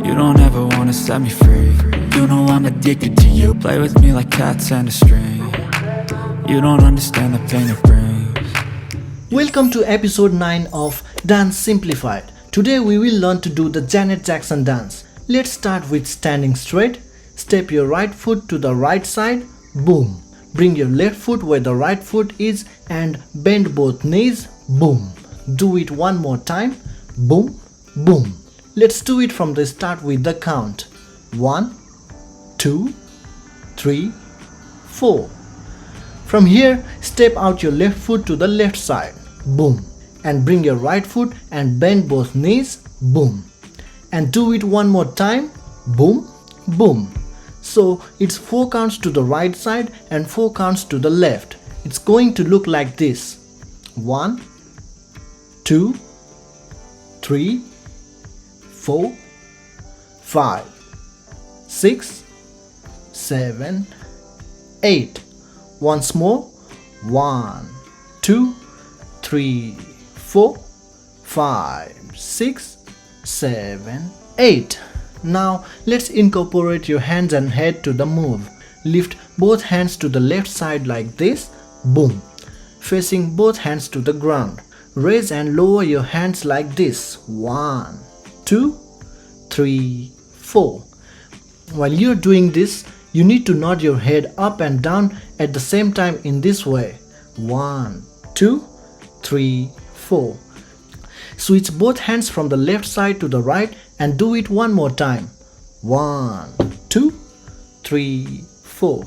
You don't ever wanna set me free. You know I'm addicted to you. Play with me like cats and a string. You don't understand the pain it brings. Welcome to episode 9 of Dance Simplified. Today we will learn to do the Janet Jackson dance. Let's start with standing straight. Step your right foot to the right side. Boom. Bring your left foot where the right foot is and bend both knees. Boom. Do it one more time. Boom, boom. Let's do it from the start with the count. 1, 2, 3, 4. From here, step out your left foot to the left side. Boom. And bring your right foot and bend both knees. Boom. And do it one more time. Boom, boom. So it's 4 counts to the right side and 4 counts to the left. It's going to look like this. 1, 2, 3, 4, 5, 6, 7, 8. Once more. 1, 2, 3, 4, 5, 6, 7, 8. Now let's incorporate your hands and head to the move. Lift both hands to the left side like this. Boom. Facing both hands to the ground. Raise and lower your hands like this. 1, 2, 3, 4. While you're doing this, you need to nod your head up and down at the same time in this way. 1, 2, 3, 4. Switch both hands from the left side to the right and do it one more time. 1, 2, 3, 4.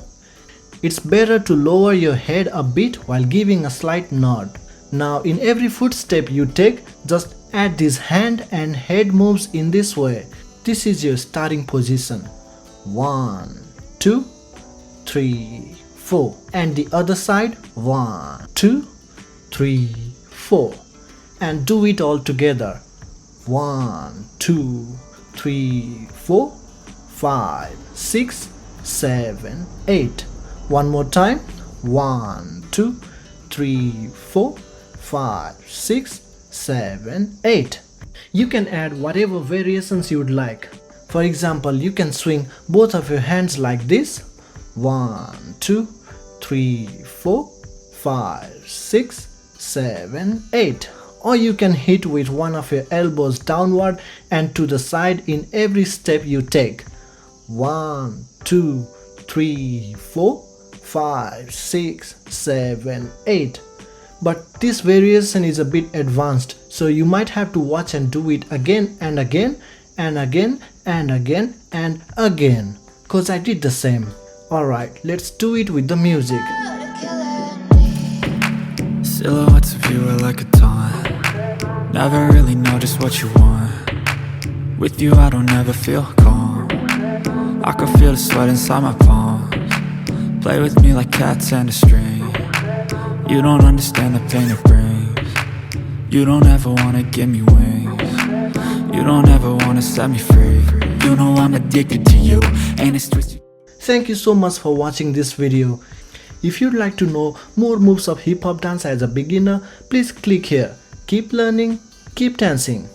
It's better to lower your head a bit while giving a slight nod. Now in every footstep you take, just add this hand and head moves in this way. This is your starting position. 1, 2, 3, 4. And the other side. 1, 2, 3, 4. And do it all together. 1, 2, 3, 4, 5, 6, 7, 8. One more time. 1, 2, 3, 4, 5, 6, 7, 8. You can add whatever variations you would like. For example, you can swing both of your hands like this. 1, 2, 3, 4, 5, 6, 7, 8. Or you can hit with one of your elbows downward and to the side in every step you take. 1, 2, 3, 4, 5, 6, 7, 8. But this variation is a bit advanced, so you might have to watch and do it again and again and again and again and again, cause I did the same. Alright, let's do it with the music. Silhouettes of you are like a taunt. Never really know just what you want. With you I don't ever feel calm. I can feel the sweat inside my palms. Play with me like cats and a string. You don't understand the pain it brings. You don't ever wanna give me wings. You don't ever wanna set me free. You know I'm addicted to you. Ain't it twisted? Thank you so much for watching this video. If you'd like to know more moves of hip hop dance as a beginner, please click here. Keep learning, keep dancing.